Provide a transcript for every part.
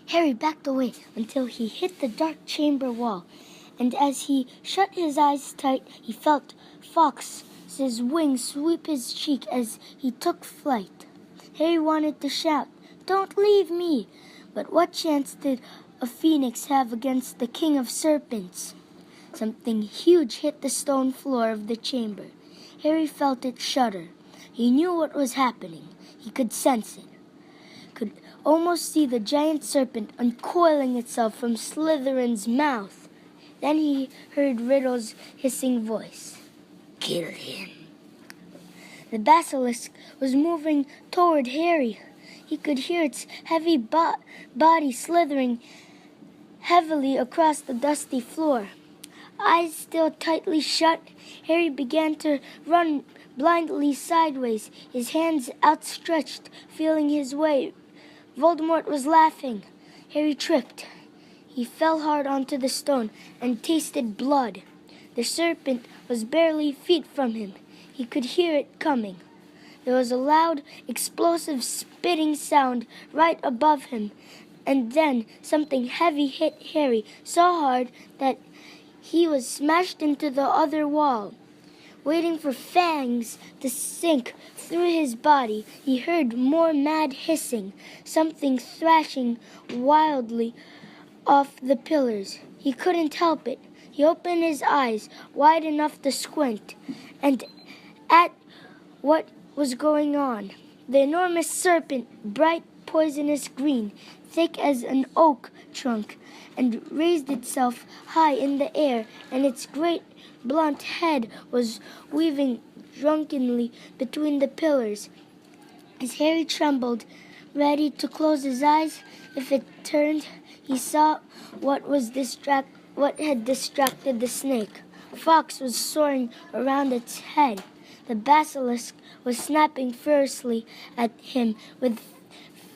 Harry backed away until he hit the dark chamber wall, and as he shut his eyes tight, he felt Fox's wings sweep his cheek as he took flight. Harry wanted to shout, "Don't leave me!" But what chance did a phoenix have against the king of serpents? Something huge hit the stone floor of the chamber. Harry felt it shudder. He knew what was happening. He could sense it. Could almost see the giant serpent uncoiling itself from Slytherin's mouth. Then he heard Riddle's hissing voice. "Kill him." The basilisk was moving toward Harry. He could hear its heavy body slithering heavily across the dusty floor. Eyes still tightly shut, Harry began to run blindly sideways, his hands outstretched, feeling his way. Voldemort was laughing. Harry tripped. He fell hard onto the stone and tasted blood. The serpent was barely feet from him. He could hear it coming. There was a loud, explosive spitting sound right above him, and then something heavy hit Harry so hard that he was smashed into the other wall. Waiting for fangs to sink through his body, he heard more mad hissing, something thrashing wildly off the pillars. He couldn't help it. He opened his eyes wide enough to squint, and at what was going on. The enormous serpent, bright poisonous green, thick as an oak trunk, and raised itself high in the air, and its great blunt head was weaving drunkenly between the pillars. As Harry trembled, ready to close his eyes if it turned, he saw what had distracted the snake. Fox was soaring around its head. The basilisk was snapping fiercely at him with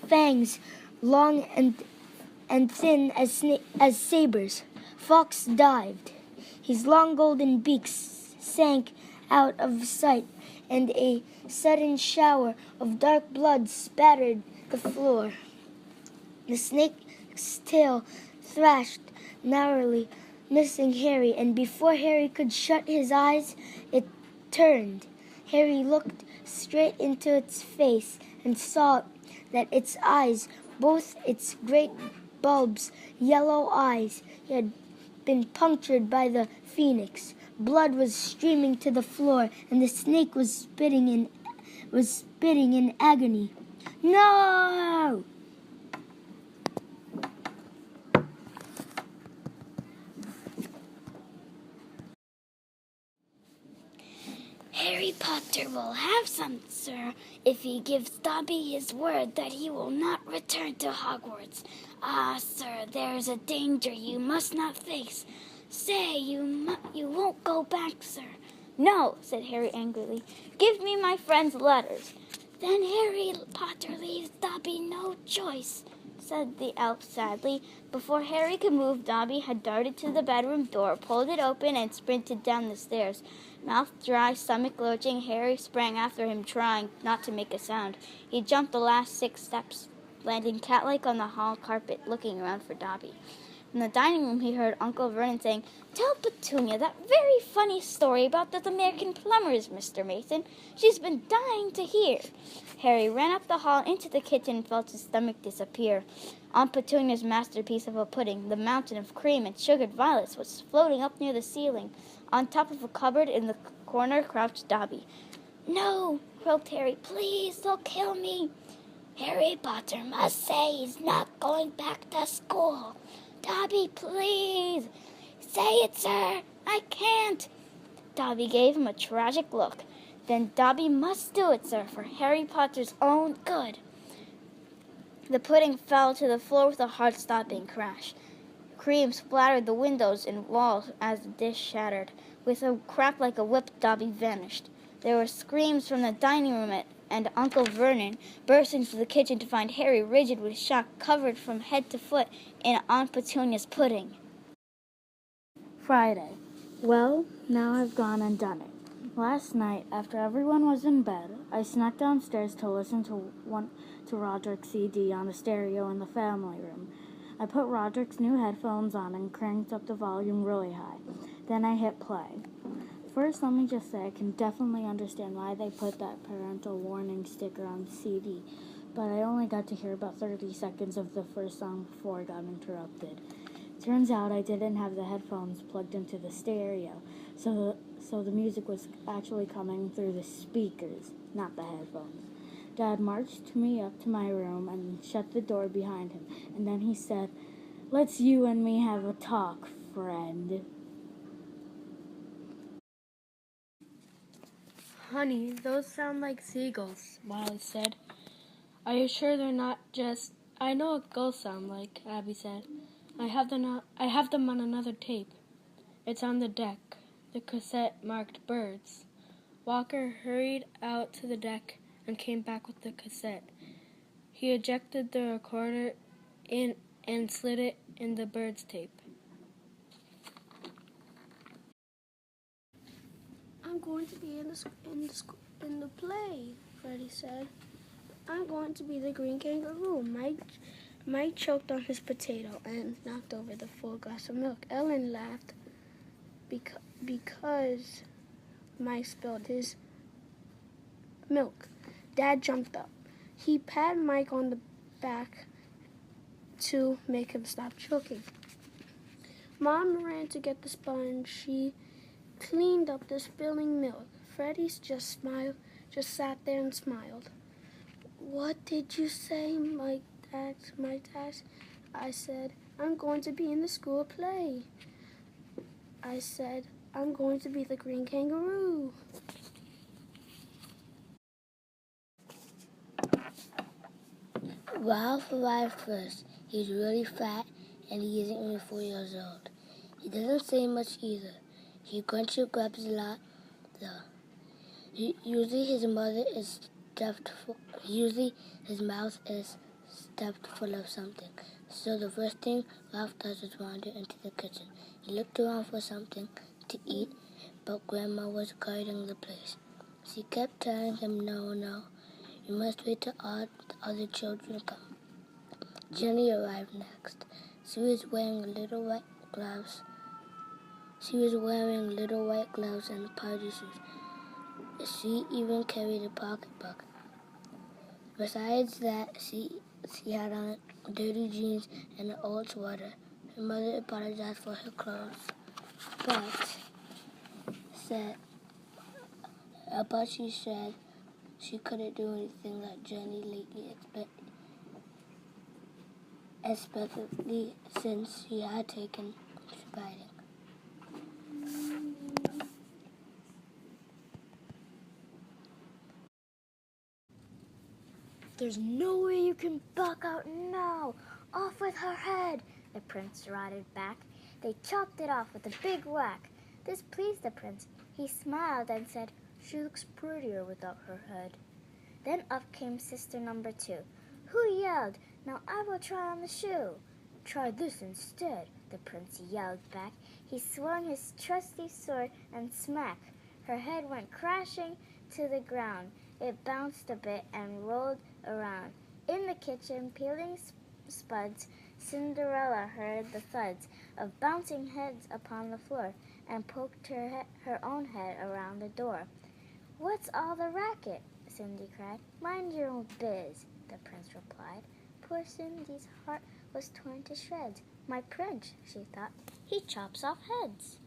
fangs long and thin as sabers. Fox dived. His long golden beak sank out of sight, and a sudden shower of dark blood spattered the floor. The snake's tail thrashed narrowly, missing Harry, and before Harry could shut his eyes, it turned. Harry looked straight into its face and saw that its eyes, both its great bulbs, yellow eyes, had been punctured by the phoenix. Blood was streaming to the floor, and the snake was spitting in agony. "No!" "Harry Potter will have some, sir, if he gives Dobby his word that he will not return to Hogwarts. Ah, sir, there is a danger you must not face. Say you won't go back, sir." "No," said Harry angrily. "Give me my friend's letters." "Then Harry Potter leaves Dobby no choice," said the elf sadly. Before Harry could move, Dobby had darted to the bedroom door, pulled it open, and sprinted down the stairs. Mouth dry, stomach lurching, Harry sprang after him, trying not to make a sound. He jumped the last 6 steps, landing cat-like on the hall carpet, looking around for Dobby. In the dining room, he heard Uncle Vernon saying, "Tell Petunia that very funny story about the American plumbers, Mr. Mason. She's been dying to hear." Harry ran up the hall into the kitchen and felt his stomach disappear. Aunt Petunia's masterpiece of a pudding, the mountain of cream and sugared violets, was floating up near the ceiling. On top of a cupboard in the corner crouched Dobby. "No," croaked Harry. "Please, they'll kill me." "Harry Potter must say he's not going back to school. Dobby, please." "Say it, sir." "I can't." Dobby gave him a tragic look. "Then Dobby must do it, sir, for Harry Potter's own good." The pudding fell to the floor with a heart-stopping crash. Cream splattered the windows and walls as the dish shattered. With a crack like a whip, Dobby vanished. There were screams from the dining room, and Uncle Vernon burst into the kitchen to find Harry rigid with shock, covered from head to foot in Aunt Petunia's pudding. Friday. Well, now I've gone and done it. Last night, after everyone was in bed, I snuck downstairs to listen to Roderick's CD on the stereo in the family room. I put Roderick's new headphones on and cranked up the volume really high. Then I hit play. First, let me just say I can definitely understand why they put that parental warning sticker on the CD, but I only got to hear about 30 seconds of the first song before I got interrupted. Turns out I didn't have the headphones plugged into the stereo, so the music was actually coming through the speakers, not the headphones. Dad marched me up to my room and shut the door behind him, and then he said, "Let's you and me have a talk, friend." Honey, those sound like seagulls, Molly said. Are you sure they're not just... I know what gulls sound like, Abby said. I have them on another tape. It's on the deck. The cassette marked birds. Walker hurried out to the deck and came back with the cassette. He ejected the recorder in and slid it in the birds tape. I'm going to be in the play, Freddie said. I'm going to be the green kangaroo. Mike choked on his potato and knocked over the full glass of milk. Ellen laughed because Mike spilled his milk. Dad jumped up. He patted Mike on the back to make him stop choking. Mom ran to get the sponge. She cleaned up the spilling milk. Freddie just sat there and smiled. What did you say, Mike asked? I said, I'm going to be in the school play. I said, I'm going to be the green kangaroo. Ralph arrived first. He's really fat and he isn't even 4 years old. He doesn't say much either. He grunts grabs a lot, though. Usually his mouth is stuffed full of something. So the first thing Ralph does is wander into the kitchen. He looked around for something to eat, but Grandma was guarding the place. She kept telling him, no, you must wait till all the other children come. Jenny arrived next. She was wearing little white gloves and party shoes. She even carried a pocketbook. Besides that, she had on dirty jeans and an old sweater. Her mother apologized for her clothes, but she said she couldn't do anything like Jenny lately, especially since she had taken riding. There's no way you can buck out now. Off with her head, the prince rotted back. They chopped it off with a big whack. This pleased the prince. He smiled and said, she looks prettier without her head. Then up came sister number 2, who yelled, now I will try on the shoe. Try this instead, the prince yelled back. He swung his trusty sword and smack. Her head went crashing to the ground. It bounced a bit and rolled around. In the kitchen, peeling spuds, Cinderella heard the thuds of bouncing heads upon the floor and poked her own head around the door. What's all the racket? Cindy cried. Mind your own biz, the prince replied. Poor Cindy's heart was torn to shreds. My prince, she thought, he chops off heads.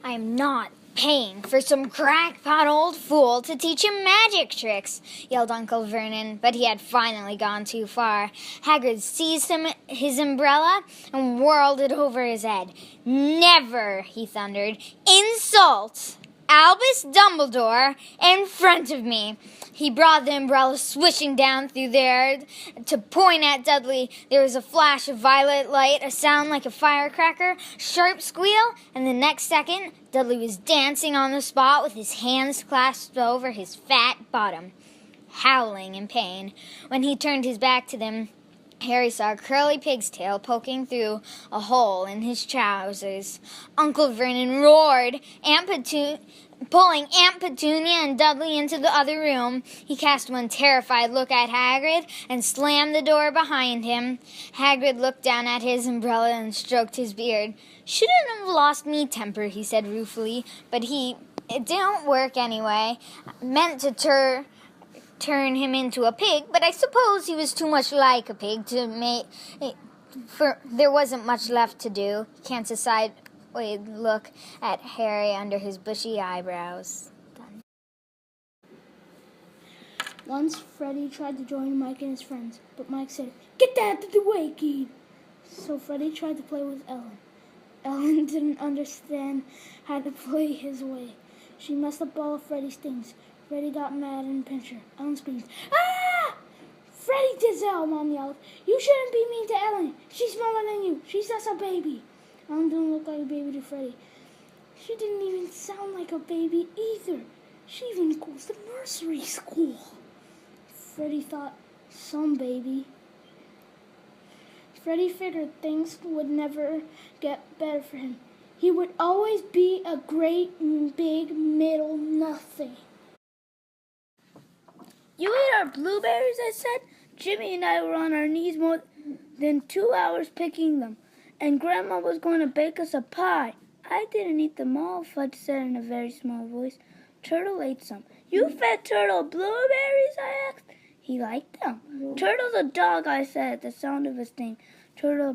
I am not paying for some crackpot old fool to teach him magic tricks, yelled Uncle Vernon, but he had finally gone too far. Hagrid seized his umbrella and whirled it over his head. Never, he thundered, insult Albus Dumbledore in front of me. He brought the umbrella swishing down through the air to point at Dudley. There was a flash of violet light, a sound like a firecracker, sharp squeal, and the next second, Dudley was dancing on the spot with his hands clasped over his fat bottom, howling in pain. When he turned his back to them, Harry saw Curly Pig's tail poking through a hole in his trousers. Uncle Vernon roared, pulling Aunt Petunia and Dudley into the other room. He cast one terrified look at Hagrid and slammed the door behind him. Hagrid looked down at his umbrella and stroked his beard. "Shouldn't have lost me temper," he said ruefully, "but it didn't work anyway. Meant to turn him into a pig, but I suppose he was too much like a pig to make. There wasn't much left to do." He cast a sideways look at Harry under his bushy eyebrows. Once Freddie tried to join Mike and his friends, but Mike said, "Get out of the way, kid." So Freddie tried to play with Ellen. Ellen didn't understand how to play his way. She messed up all of Freddie's things. Freddie got mad and pinched her. Ellen screamed, "Ah!" "Freddie did that," Mom yelled. "You shouldn't be mean to Ellen. She's smaller than you. She's just a baby." Ellen didn't look like a baby to Freddie. She didn't even sound like a baby either. She even goes to nursery school. Freddie thought, some baby. Freddie figured things would never get better for him. He would always be a great big middle nothing. "You ate our blueberries," I said. "Jimmy and I were on our knees more than 2 hours picking them, and Grandma was going to bake us a pie." "I didn't eat them all," Fudge said in a very small voice. "Turtle ate some." "You fed Turtle blueberries?" I asked. He liked them. "Turtle's a dog," I said at the sound of his name. Turtle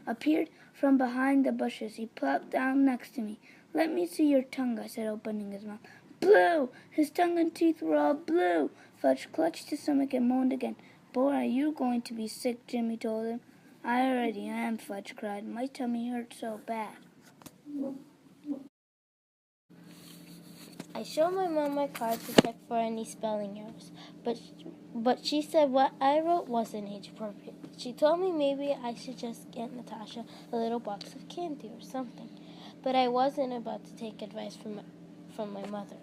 appeared from behind the bushes. He plopped down next to me. "Let me see your tongue," I said, opening his mouth. Blue! His tongue and teeth were all blue. Fudge clutched his stomach and moaned again. "Boy, are you going to be sick," Jimmy told him. "I already am," Fudge cried. "My tummy hurts so bad." I showed my mom my card to check for any spelling errors, but she said what I wrote wasn't age appropriate. She told me maybe I should just get Natasha a little box of candy or something, but I wasn't about to take advice from my mother.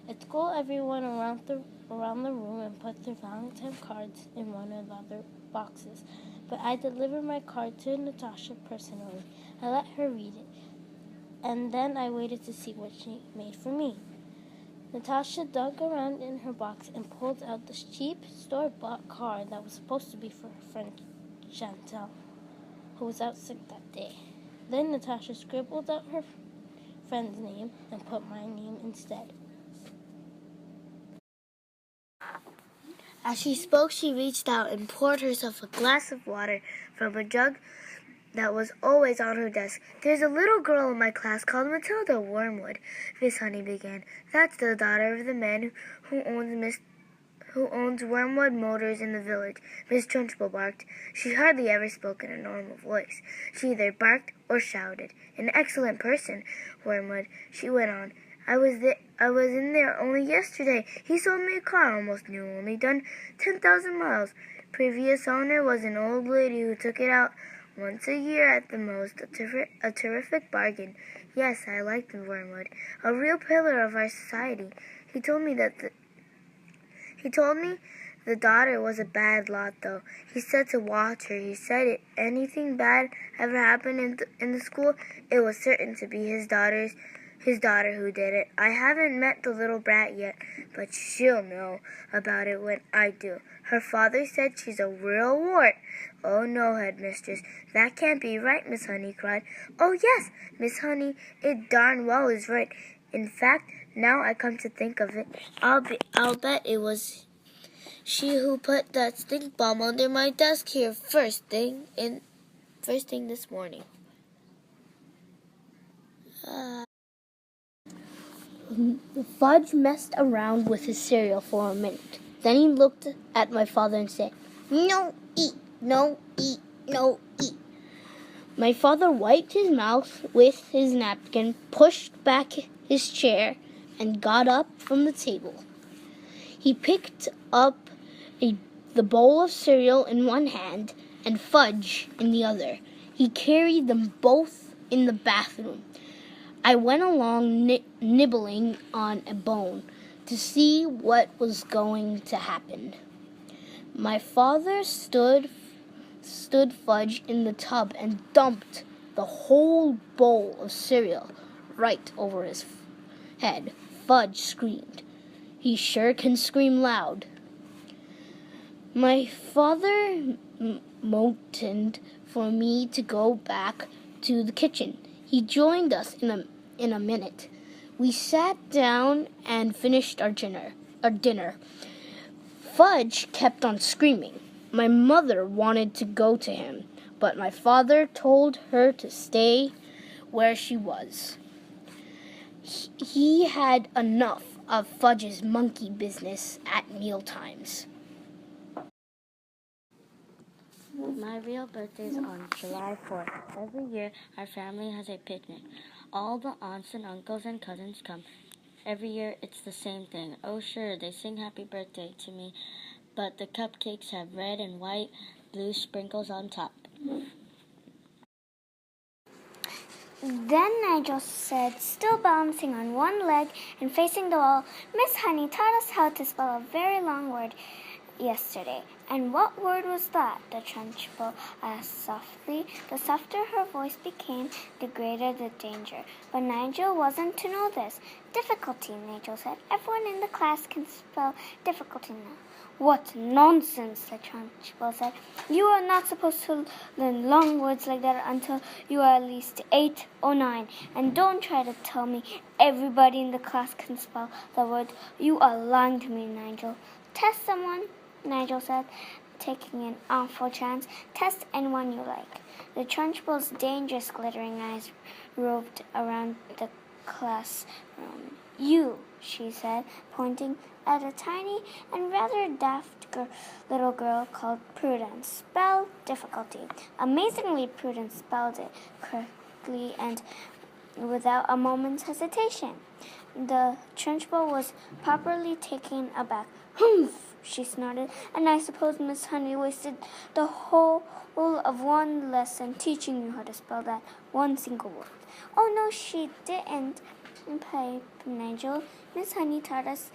At school, everyone around the room and put their Valentine cards in one of the other boxes, but I delivered my card to Natasha personally. I let her read it, and then I waited to see what she made for me. Natasha dug around in her box and pulled out the cheap store-bought card that was supposed to be for her friend Chantal, who was out sick that day. Then Natasha scribbled out her friend's name and put my name instead. As she spoke, she reached out and poured herself a glass of water from a jug that was always on her desk. "There's a little girl in my class called Matilda Wormwood," Miss Honey began. "That's the daughter of the man who owns Wormwood Motors in the village," Miss Trunchbull barked. She hardly ever spoke in a normal voice. She either barked or shouted. "An excellent person, Wormwood," she went on. I was in there only yesterday. He sold me a car almost new, only done 10,000 miles. Previous owner was an old lady who took it out once a year at the most. A terrific bargain. Yes, I liked the Wormwood. A real pillar of our society. He told me the daughter was a bad lot, though. He said to watch her. He said if anything bad ever happened in the school, it was certain to be his daughter who did it. I haven't met the little brat yet, but she'll know about it when I do. Her father said she's a real wart." "Oh, no, Headmistress, that can't be right," Miss Honey cried. "Oh, yes, Miss Honey, it darn well is right. In fact, now I come to think of it, I'll bet it was she who put that stink bomb under my desk here first thing this morning." Fudge messed around with his cereal for a minute. Then he looked at my father and said, "No eat, no eat, no eat." My father wiped his mouth with his napkin, pushed back his chair, and got up from the table. He picked up the bowl of cereal in one hand and Fudge in the other. He carried them both in the bathroom. I went along nibbling on a bone to see what was going to happen. My father stood stood Fudge in the tub and dumped the whole bowl of cereal right over his head. Fudge screamed. He sure can scream loud. My father motioned for me to go back to the kitchen. He joined us in a minute. We sat down and finished our dinner. Fudge kept on screaming. My mother wanted to go to him, but my father told her to stay where she was. He had enough of Fudge's monkey business at mealtimes. My real birthday is on July 4th. Every year, our family has a picnic. All the aunts and uncles and cousins come. Every year, it's the same thing. Oh, sure, they sing happy birthday to me, but the cupcakes have red and white, blue sprinkles on top. Then Nigel said, still balancing on one leg and facing the wall, Miss Honey taught us how to spell a very long word yesterday. And what word was that? The Trunchbull asked softly. The softer her voice became, the greater the danger. But Nigel wasn't to know this. Difficulty, Nigel said. Everyone in the class can spell difficulty now. What nonsense, the Trunchbull said. You are not supposed to learn long words like that until you are at least 8 or 9. And don't try to tell me everybody in the class can spell the word. You are lying to me, Nigel. Test someone, Nigel said, taking an awful chance. Test anyone you like. The Trunchbull's dangerous glittering eyes roved around the classroom. You, she said, pointing at a tiny and rather daft little girl called Prudence. Spell difficulty. Amazingly, Prudence spelled it correctly and without a moment's hesitation. The Trunchbull was properly taken aback. Humph, she snorted, and I suppose Miss Honey wasted the whole of one lesson teaching you how to spell that one single word. Oh, no, she didn't, piped Nigel. Miss Honey taught us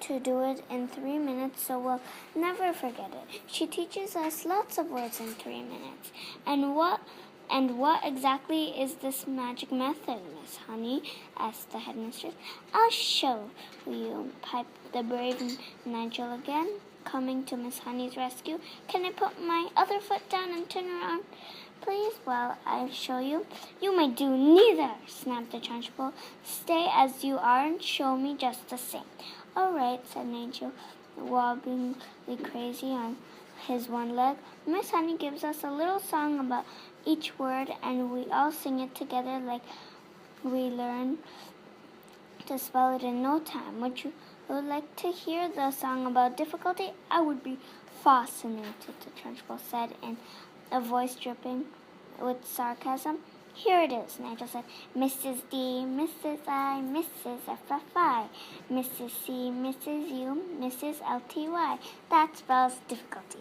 to do it in 3 minutes, so we'll never forget it. She teaches us lots of words in 3 minutes. And what exactly is this magic method, Miss Honey? Asked the headmistress. I'll show you, piped the brave Nigel again, coming to Miss Honey's rescue. Can I put my other foot down and turn around, please? Well, I'll show you. You may do neither, snapped the Trunchbull. Stay as you are and show me just the same. All right, said Nigel, wobblingly crazy on his one leg. Miss Honey gives us a little song about each word, and we all sing it together like we learn to spell it in no time. Would you like to hear the song about difficulty? I would be fascinated, the Trunchbull said in a voice dripping with sarcasm. Here it is, Nigel said. Mrs. D, Mrs. I, Mrs. FFI, Mrs. C, Mrs. U, Mrs. LTY. That spells difficulty.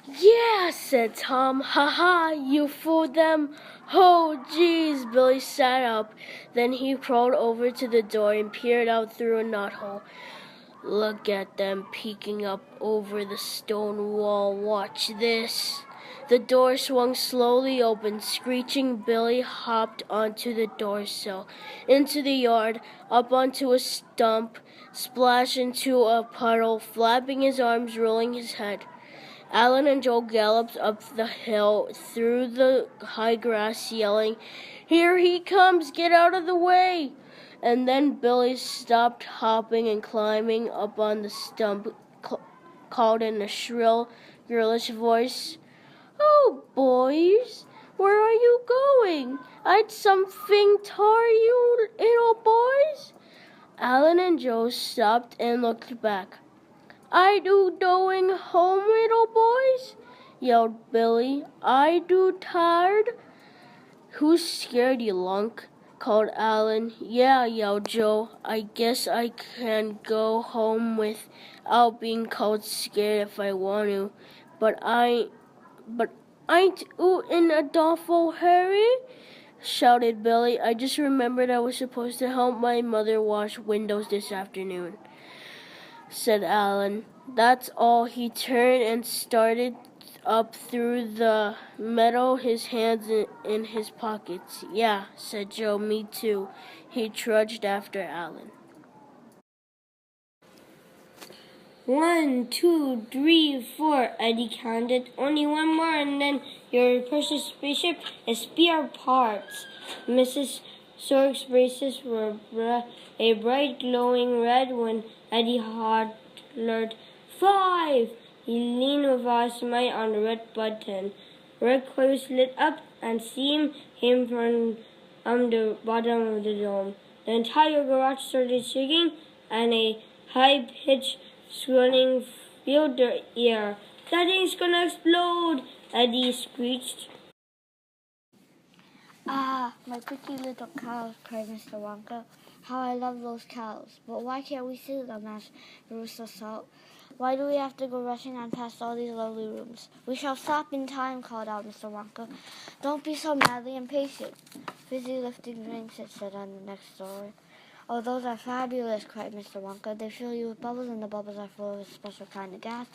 Yeah, said Tom. Ha ha, you fooled them. Oh, geez, Billy sat up. Then he crawled over to the door and peered out through a knothole. Look at them peeking up over the stone wall. Watch this. The door swung slowly open. Screeching, Billy hopped onto the doorsill, into the yard, up onto a stump, splashed into a puddle, flapping his arms, rolling his head. Alan and Joe galloped up the hill through the high grass, yelling, Here he comes! Get out of the way! And then Billy stopped hopping and climbing up on the stump, called in a shrill, girlish voice, Oh, boys, where are you going? I'd something tar you little boys. Alan and Joe stopped and looked back. I do going home, little boys, yelled Billy. I do tired. Who's scared, you lunk? Called Alan. Yeah, yelled Joe. I guess I can go home without being called scared if I want to. But ain't you in a awful hurry? Shouted Billy. I just remembered I was supposed to help my mother wash windows this afternoon, said Alan. That's all. He turned and started up through the meadow, his hands in his pockets. Yeah, said Joe, me too. He trudged after Alan. 1, 2, 3, 4, Eddie counted. Only one more and then your precious spaceship is spare parts. Mrs. Sorg's braces were a bright glowing red when Eddie hollered, 5! He leaned with all his might on the red button. Red clothes lit up and steam came from the bottom of the dome. The entire garage started shaking and a high-pitched swirling filled their ear. That thing's gonna explode! Eddie screeched. Ah, my pretty little cows, cried Mr. Wonka. How I love those cows. But why can't we see them? asked Rooster Salt. Why do we have to go rushing on past all these lovely rooms? We shall stop in time, called out Mr. Wonka. Don't be so madly impatient. Busy lifting drinks, it said on the next story. Oh, those are fabulous, cried Mr. Wonka. They fill you with bubbles, and the bubbles are full of a special kind of gas.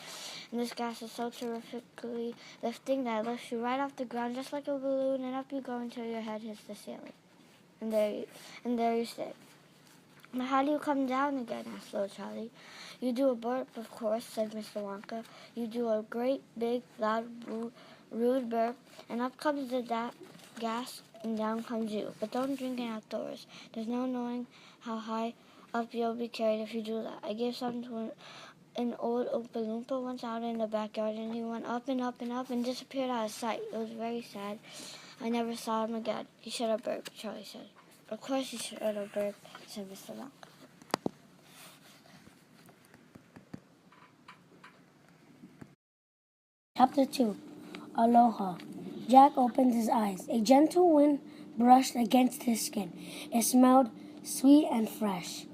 And this gas is so terrifically lifting that it lifts you right off the ground just like a balloon, and up you go until your head hits the ceiling. And there you stay. But how do you come down again? asked little Charlie. You do a burp, of course, said Mr. Wonka. You do a great, big, loud, rude burp, and up comes the gas, and down comes you. But don't drink it outdoors. There's no knowing how high up you'll be carried if you do that. I gave some to an old Oompa Loompa once out in the backyard, and he went up and up and up and disappeared out of sight. It was very sad. I never saw him again. He should have burped, Charlie said. Of course he should have burped, said Mr. Wonka. Chapter 2. Aloha. Jack opened his eyes. A gentle wind brushed against his skin. It smelled sweet and fresh.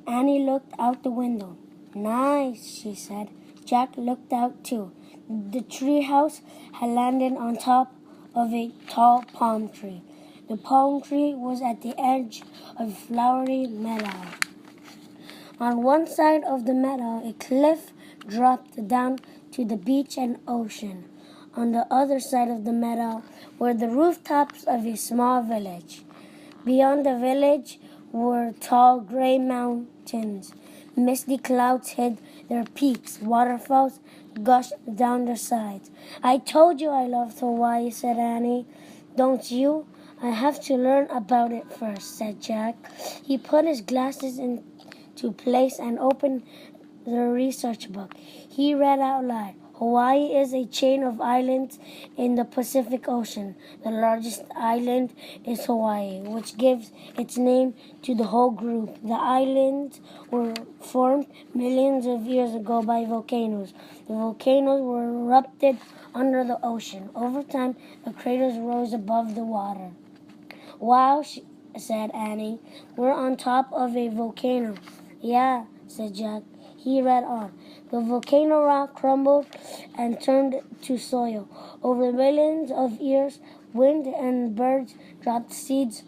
Annie looked out the window. Nice, she said. Jack looked out too. The treehouse had landed on top of a tall palm tree. The palm tree was at the edge of a flowery meadow. On one side of the meadow, a cliff dropped down to the beach and ocean. On the other side of the meadow were the rooftops of a small village. Beyond the village were tall gray mountains. Misty clouds hid their peaks. Waterfalls gushed down their sides. I told you I loved Hawaii, said Annie. Don't you? I have to learn about it first, said Jack. He put his glasses into place and opened the research book. He read out loud. Hawaii is a chain of islands in the Pacific Ocean. The largest island is Hawaii, which gives its name to the whole group. The islands were formed millions of years ago by volcanoes. The volcanoes were erupted under the ocean. Over time, the craters rose above the water. Wow, said Annie. We're on top of a volcano. Yeah, said Jack. He read on. The volcano rock crumbled and turned to soil. Over millions of years, wind and birds dropped seeds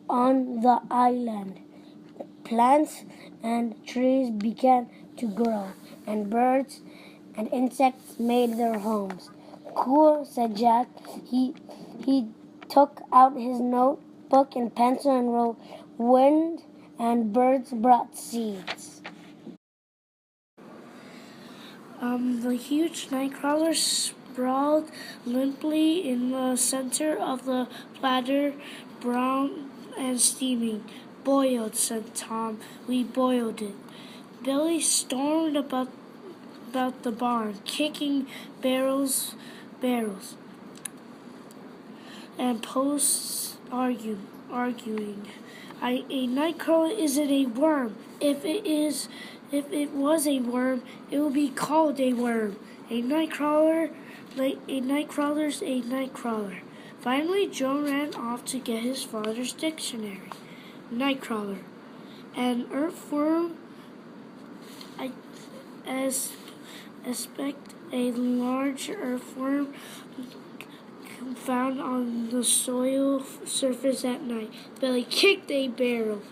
on the island. Plants and trees began to grow, and birds and insects made their homes. Cool, said Jack. He took out his notebook and pencil and wrote, wind and birds brought seeds. The huge nightcrawler sprawled limply in the center of the platter, brown and steaming. Boiled, said Tom. We boiled it. Billy stormed about the barn, kicking barrels, and posts arguing. A nightcrawler isn't a worm. If it was a worm, it would be called a worm. A nightcrawler's a nightcrawler. Finally, Joe ran off to get his father's dictionary. Nightcrawler. An earthworm, I expect a large earthworm found on the soil surface at night. Billy kicked a barrel.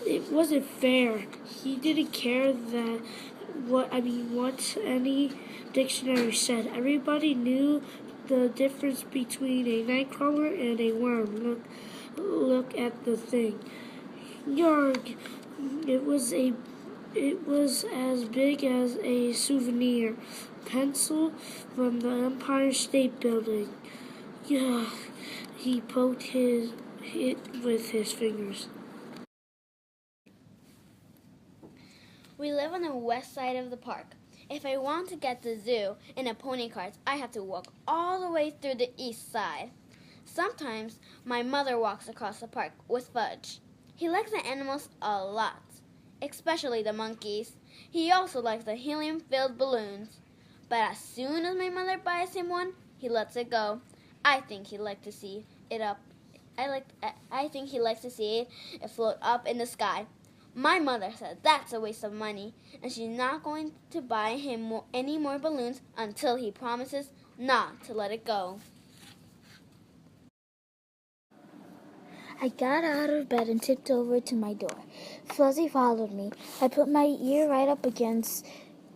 It wasn't fair. He didn't care that what any dictionary said. Everybody knew the difference between a nightcrawler and a worm. Look at the thing. Yarg! It was as big as a souvenir pencil from the Empire State Building. Yeah, he poked it with his fingers. We live on the west side of the park. If I want to get to the zoo in a pony cart, I have to walk all the way through the east side. Sometimes my mother walks across the park with Fudge. He likes the animals a lot, especially the monkeys. He also likes the helium-filled balloons. But as soon as my mother buys him one, he lets it go. I think he likes to see it up. I think he likes to see it float up in the sky. My mother said that's a waste of money, and she's not going to buy him any more balloons until he promises not to let it go. I got out of bed and tipped over to my door. Fuzzy followed me. I put my ear right up against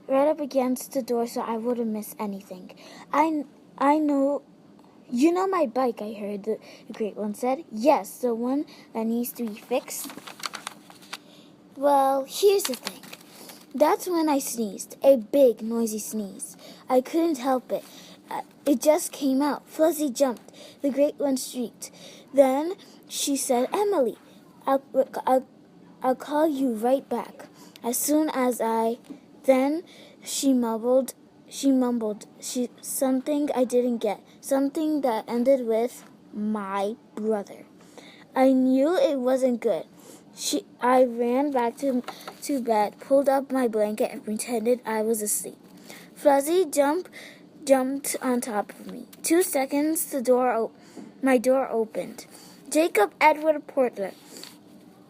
the door so I wouldn't miss anything. I know. You know my bike, I heard the great one said. Yes, the one that needs to be fixed. Well, here's the thing. That's when I sneezed, a big, noisy sneeze. I couldn't help it. It just came out. Fuzzy jumped. The great one shrieked. Then she said, Emily, I'll call you right back. As soon as then she mumbled something I didn't get, something that ended with my brother. I knew it wasn't good. I ran back to bed, pulled up my blanket, and pretended I was asleep. Fuzzy jumped on top of me. 2 seconds, my door opened. Jacob Edward Porter,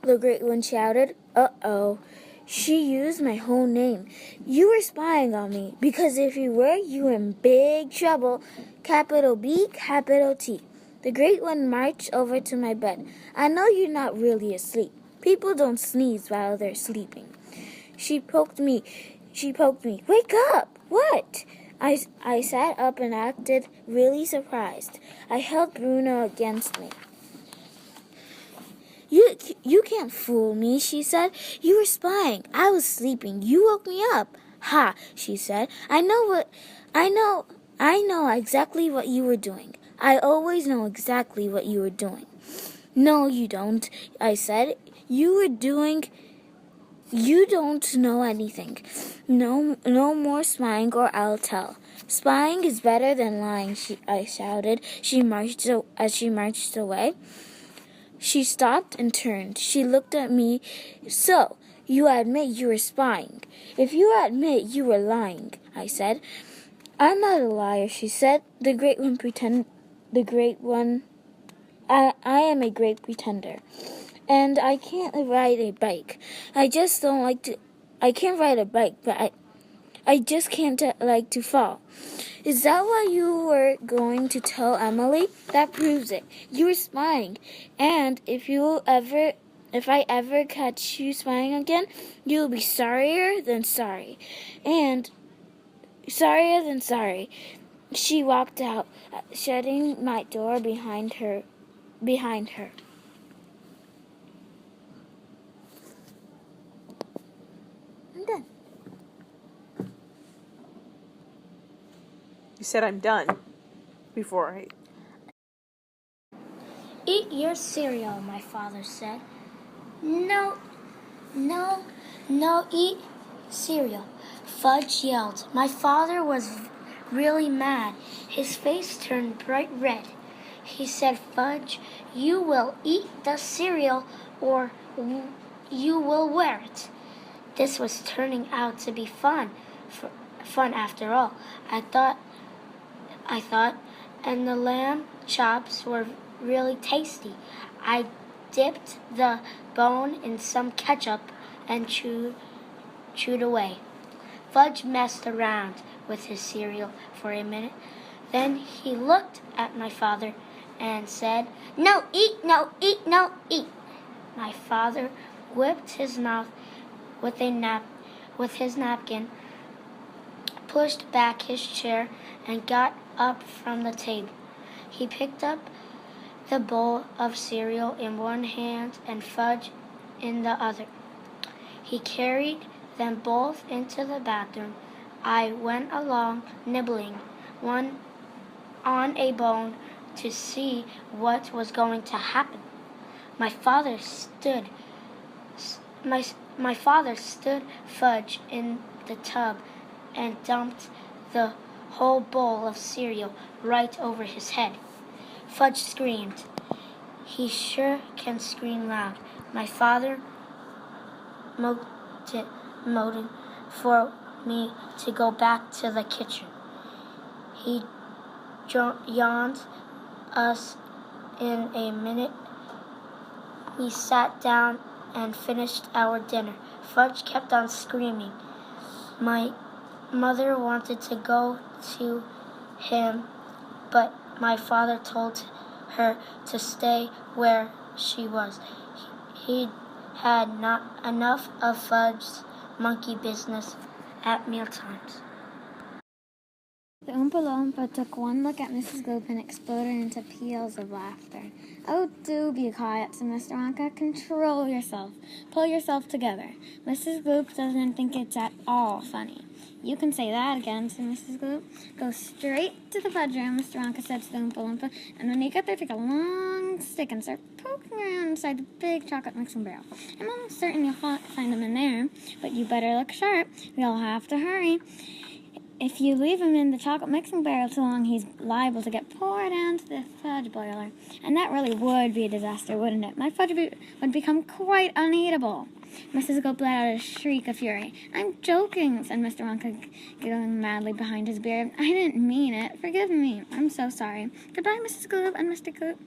the great one shouted. Uh-oh. She used my whole name. You were spying on me, because if you were, you were in big trouble. Capital B, capital T. The great one marched over to my bed. I know you're not really asleep. People don't sneeze while they're sleeping. She poked me. Wake up! What? I sat up and acted really surprised. I held Bruno against me. You can't fool me, she said. You were spying. I was sleeping. You woke me up. Ha, she said. I know exactly what you were doing. I always know exactly what you were doing. No, you don't, I said. You don't know anything. No more spying or I'll tell. Spying is better than lying, I shouted. As she marched away. She stopped and turned. She looked at me. So, you admit you were spying. If you admit you were lying, I said. I'm not a liar, she said. I am a great pretender. And I can't ride a bike. I can't ride a bike, but I just can't like to fall. Is that what you were going to tell Emily? That proves it. You were spying. And if I ever catch you spying again, you'll be sorrier than sorry. And sorrier than sorry. She walked out, shutting my door behind her. I'm done. You said I'm done before I... Eat your cereal, my father said. No, eat cereal, Fudge yelled. My father was really mad. His face turned bright red. He said, Fudge, you will eat the cereal or you will wear it. This was turning out to be fun after all, I thought, and the lamb chops were really tasty. I dipped the bone in some ketchup and chewed away. Fudge messed around with his cereal for a minute. Then he looked at my father and said, No, eat, no, eat, no, eat. My father whipped his mouth with a with his napkin, pushed back his chair, and got up from the table. He picked up the bowl of cereal in one hand and fudge in the other. He carried them both into the bathroom. I went along, nibbling one on a bone to see what was going to happen. My father stood fudge in the tub and dumped the whole bowl of cereal right over his head. Fudge screamed. He sure can scream loud. My father motioned for me to go back to the kitchen. He yawned us in a minute. We sat down and finished our dinner. Fudge kept on screaming. My mother wanted to go to him, but my father told her to stay where she was. He'd had not enough of Fudge's monkey business at mealtimes. The Oompa Loompa took one look at Mrs. Gloop and exploded into peals of laughter. "Oh, do be quiet," said Mr. Wonka. "Control yourself. Pull yourself together. Mrs. Gloop doesn't think it's at all funny." "You can say that again," said Mrs. Gloop. "Go straight to the fudge room," Mr. Wonka said to the Oompa Loompa, "and when you get there, take a long stick and start poking around inside the big chocolate mixing barrel. I'm almost certain you'll find them in there, but you better look sharp. We'll have to hurry. If you leave him in the chocolate mixing barrel too long, he's liable to get poured into the fudge boiler. And that really would be a disaster, wouldn't it? My fudge would become quite uneatable." Mrs. Gloop let out a shriek of fury. "I'm joking," said Mr. Wonka, giggling madly behind his beard. "I didn't mean it. Forgive me. I'm so sorry. Goodbye, Mrs. Gloop and Mr. Gloop."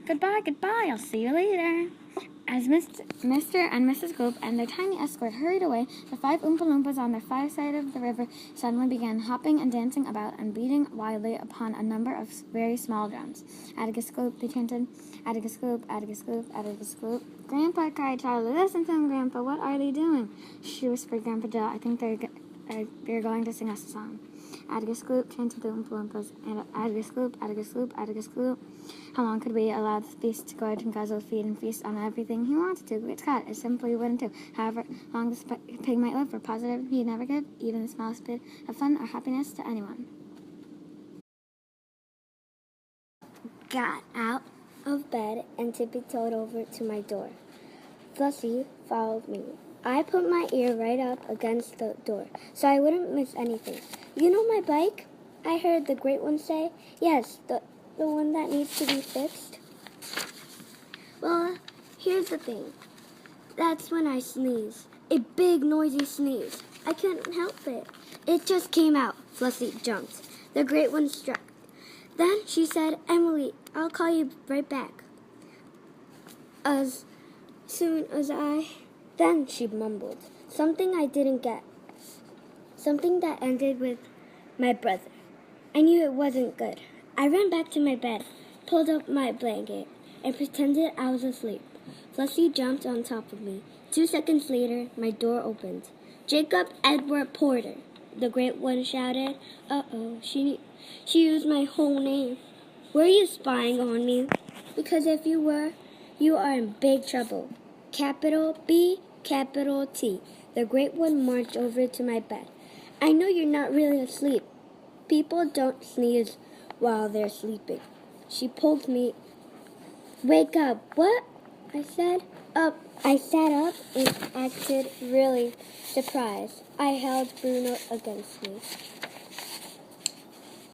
Goodbye. I'll see you later." As Mr. and Mrs. Gloop and their tiny escort hurried away, the 5 Oompa Loompas on their far side of the river suddenly began hopping and dancing about and beating wildly upon a number of very small drums. "Atticus Gloop," they chanted. "Atticus Gloop, Atticus Gloop, Atticus Gloop." "Grandpa," cried Charlie. "Listen to them, Grandpa. What are they doing?" "Shh," whispered Grandpa Jill. "I think they're going to sing us a song." "Atticus Gloop," chanted the Oompa Loompas. And "Atticus Gloop, Atticus Gloop, Atticus Gloop." How long could we allow the beast to gorge and guzzle, feed, and feast on everything he wanted to? Great Scott, it simply wouldn't do. However long this pig might live, we're positive he'd never give even the smallest bit of fun or happiness to anyone. Got out of bed and tiptoed over to my door. Flossie followed me. I put my ear right up against the door so I wouldn't miss anything. "You know my bike?" I heard the Great One say. "Yes, the one that needs to be fixed." "Well, here's the thing. That's when I sneeze. A big noisy sneeze. I couldn't help it. It just came out." Flossie jumped. The Great One struck. Then she said, "Emily, I'll call you right back. As soon as I..." Then she mumbled something I didn't get. Something that ended with "my brother." I knew it wasn't good. I ran back to my bed, pulled up my blanket, and pretended I was asleep. Flossie jumped on top of me. 2 seconds later, my door opened. "Jacob Edward Porter," the Great One shouted. Uh-oh, she used my whole name. "Were you spying on me? Because if you were, you are in big trouble. Capital B, capital T." The Great One marched over to my bed. "I know you're not really asleep. People don't sneeze while they're sleeping." She poked me. "Wake up." "What?" I said. "Up." I sat up and acted really surprised. I held Bruno against me.